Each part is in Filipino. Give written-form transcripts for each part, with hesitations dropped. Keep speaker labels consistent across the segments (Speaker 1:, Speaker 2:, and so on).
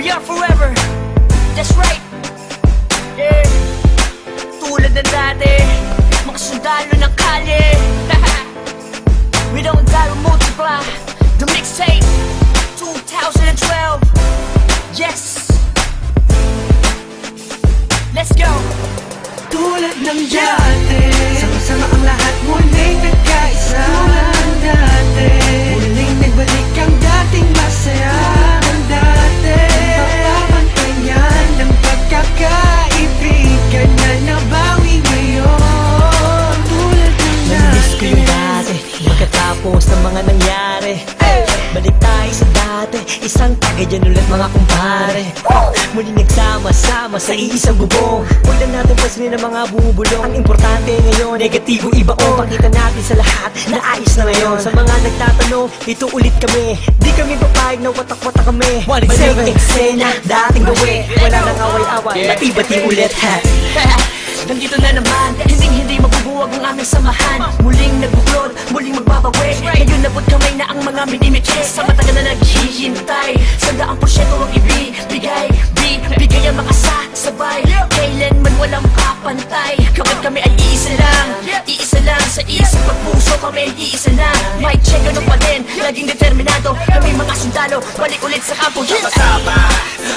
Speaker 1: We are forever. That's right. Yeah. Tulad ng dati, mga sundalo ng kalye. We don't die, we multiply. The mixtape 2012. Yes. Let's go.
Speaker 2: Tulad ng dati, sama-sama ang lahat muling nagkaisa. Tulad ng dati, muling nagbalik ang dating masaya ng dati. Papapantayan ng pagkakaibigan na nabawi ngayon. Tulad ng dati.
Speaker 3: Namiss ko yung dati, pagkatapos ng mga nangyari. Balik tayo sa dati, isang tagay dyan ulit mga kumpare. Muli nagsama-sama sa iisang bubong. Huwag lang natin pansinin ang mga bumubulong. Ang importante ngayon, negatibo ibaon. Pakita natin sa lahat na ayos na ngayon. Sa mga nagtatanong, ito ulit kami. Di kami papayag na watak-watak kami. Balik eksena, dating gawi. Wala nang away-away, bati-bati ulit ha.
Speaker 1: Nandito na naman, hindi mabubuwag ang aming samahan. Muling nagbuklod, muling magbabawi. Ngayon nabot kamay na ang mga minimiche. Sa matagal na naghihintay, 100% ang ibibigay. Bigay ang mga sabay, kailanman walang kapantay. Kapag kami ay iisa lang sa isip at puso kami iisa lang. Mic check, ano pa din, laging determinado. Kami mga sundalo, balik ulit sa kampo.
Speaker 4: Sama-sama,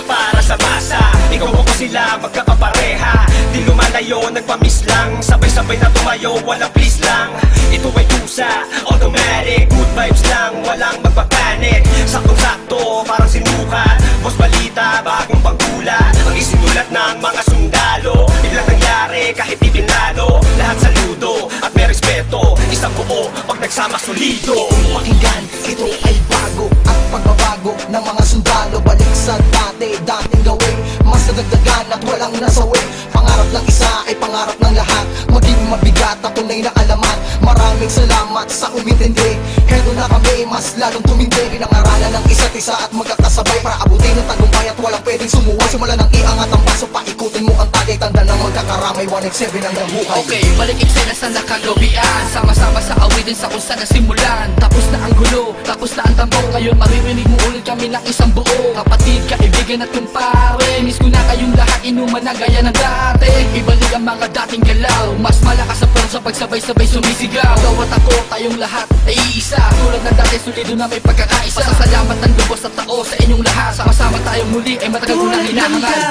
Speaker 4: para sa masa. Ikaw ako sila, magkakapareha. Di lumalayo, nagpamiss lang. Sabay-sabay na tumayo, walang please lang. Ito ay tusa, automatic. Good vibes lang, walang magpapanik. Saktong-sakto, parang sinukat. Boss balita, bagong pagkulat. Ang isinulat ng mga sundalo. Biglang nangyari, kahit di pinlano. Lahat saludo, at may respeto. Isang buo, pag nagsama solido.
Speaker 5: Pakinggan, ito ay bago. At pagbabago ng mga sundalo. Balik sa dating gawin. Mas nadagdagan at walang nasawi. Pangarap ng isa ay pangarap ng lahat. Maging mabigat at tunay na alaman. Maraming salamat sa umintindi. Hedo na kami, mas lalong tumindi. Pinangaralan ng isa't isa at magkakasabay para abutin ng tagumpay at walang pwedeng sumuway. Simula ng iangat ang paso, paikutin mo ang tagay. Tanda ng magkakaramay, 1x7 ang buhay.
Speaker 6: Okay, balik eksena sa nakagawian. Sama-sama sa awitin sa kung saan nasimulan. Tapos na ang gulo, tapos na ang tambong. Ngayon maririnig mo ulit kami ng isang buo. Kapatid, kaibigan at kumpare. Miss ko na kayong lahat, inuman na gaya ng dati. Ibalik ang mga dating galaw. Mas malakas ang sa pagsabay-sabay sumisigaw. Ikaw at ako, tayong lahat ay iisa. Tulad ng dati, solido na may pagkakaisa. Pasasalamat ng lubos at tao sa inyong lahat. Sama-sama tayong muli ay matagal ko nang hinahangal.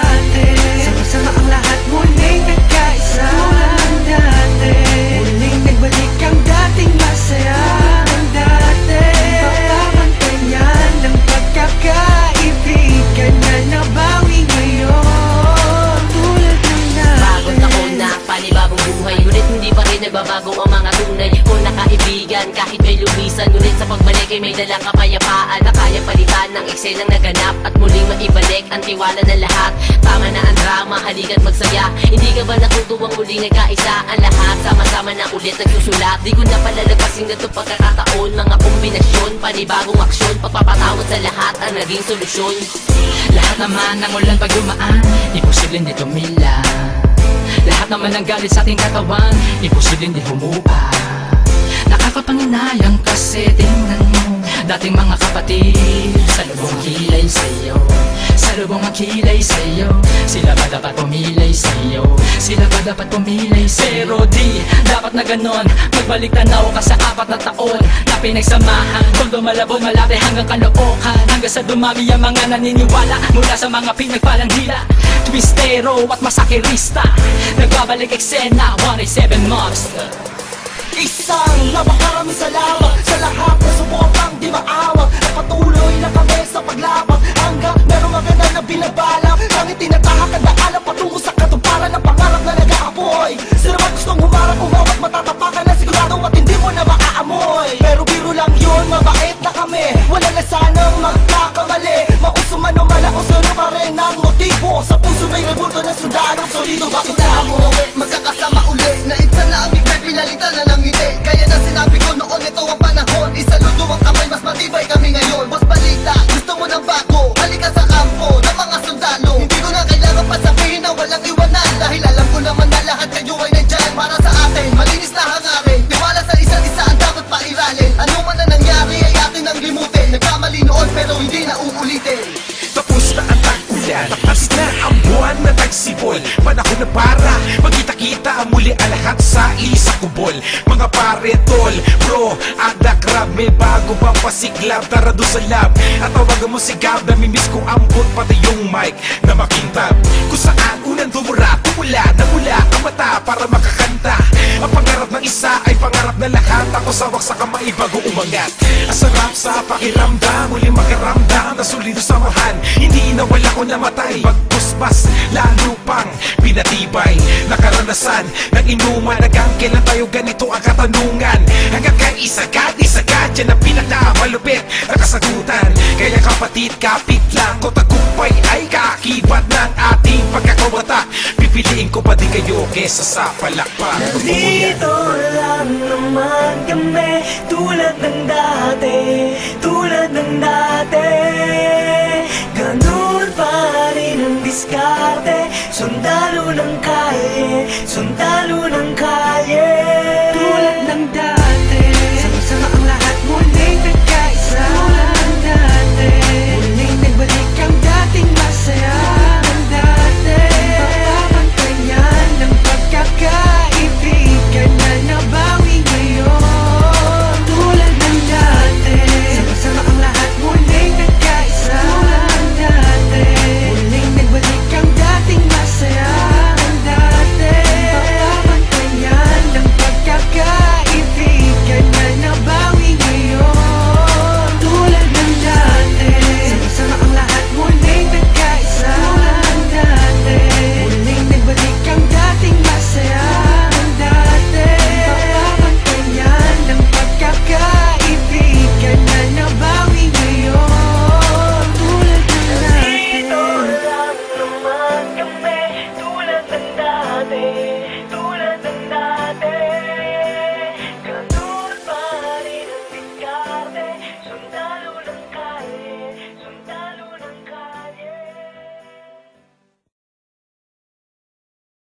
Speaker 2: Sama-sama ang lahat muling nagkaisa. Tulad ng dati, muling nagbalik ang dating masaya ng dati. Papapantayan ng pagkakaibigan na nabawi ngayon. Tulad ng dati.
Speaker 7: Bagong taon na panibagong buhay, ngunit hindi pa rin nagbabago ang mga tunay ko na kaibigan. Kahit may lumisan, ngunit sa pagbalik ay may dalang kapayapaan na kaya palitan ng eksenang naganap at muling maibalik ang tiwala ng lahat. Tama na ang drama, halika't magsaya. Hindi ka ba natutuwang muling nagkaisa ang lahat? Sama-sama na ulit nagsusulat. Di ko na palalagpasin na ito pagkakataon. Mga kombinasyon, panibagong aksyon, pagpapatawad sa lahat ang naging solusyon.
Speaker 6: Lahat naman ng ulan pag dumaan, imposibleng di tumila. Lahat naman ng galit sa ating katawan, imposibleng di humupa. Nakakapanginayang kasi tingnan mo dating mga kapatid sa lubong kilay sa'yo. Sa lubong ang kilay sa'yo. Sila ba dapat pumilay sa'yo? Sila ba dapat pumilay sa'yo? Pero di dapat na ganon. Magbalik tanaw ka sa 4 na taon na pinagsamahan. Kung lumalabog malaki hanggang kalookan. Hanggang sa dumami ang mga naniniwala mula sa mga pinagpalang hila. Twistero at masakirista. Nagbabalik eksena, 187 Monster.
Speaker 5: Isang napakaraming salamat sa lahat na sumupang di maawag. At patuloy na kami sa paglabag hanggang merong maganda na binabalak. Langit tinatahak ang daalan patungo sa katuparan ng pangarap na nag-aapoy. Sino man gustong humarang umawat, matatapakan na sigurado at hindi mo na maaamoy. Pero biro lang yun, mabait na kami. Wala na sanang magkakamali. Mauso man o malauso na pa rin ang motibo. Sa puso may rebulto na sundalo. Solido bakit na mo magkakasama uli. Na itsa na aming may pinalitan na ng ngiti. Kaya na sinabi ko noon ito ang panahon. Isaludo ang kamay, mas matibay kami ngayon. Boss balita, gusto mo ng bago. Halika sa kampo ng mga sundalo. Hindi ko na kailangan pa sabihin na walang iwanan. Dahil alam ko naman na lahat kayo ay nandyan para sa atin. Malinis na hangarin, tiwala sa isa't isa ang dapat pairalin. Ano man na nangyari ay atin ang limutin. Nagkamali noon pero hindi na uulitin.
Speaker 4: Tapos na ang
Speaker 8: ulan At na ang buwan na nagsibol Panahon na para magkita-kita muli ang lahat sa isang kubol Mga pare, tol, bro, ada crab May bago bang pasiklab, tara doon sa lab At tawagan mo si Gab, namimiss ko ambot pati yung mic na makintab Kung saan unang tumula ang mata para makakanta Ang pangarap ng isa ay pangarap na lahat Ako sawak sa kamay bago umangat Ang sarap sa pakiramdam, muling makaramdam Na solido samahan, hindi nawala ko namatay Pagpuspas, lalo pang pinatibay Nakaranasan ng inuman Hanggang kailan tayo ganito ang katanungan Hanggang kay isagad, yan ang pinakamalupit na kasagutan Kaya kapatid, kapit lang ko tagumpay ay kaakibat ng ating pagkakawata Pipiliin ko pa din kayo kesa sa palakpak
Speaker 3: Nandito lang naman kami Tulad ng dati, tulad ng dati Ganun pa rin ang diskarte Sundalo ng kalye, sundalo ng kalye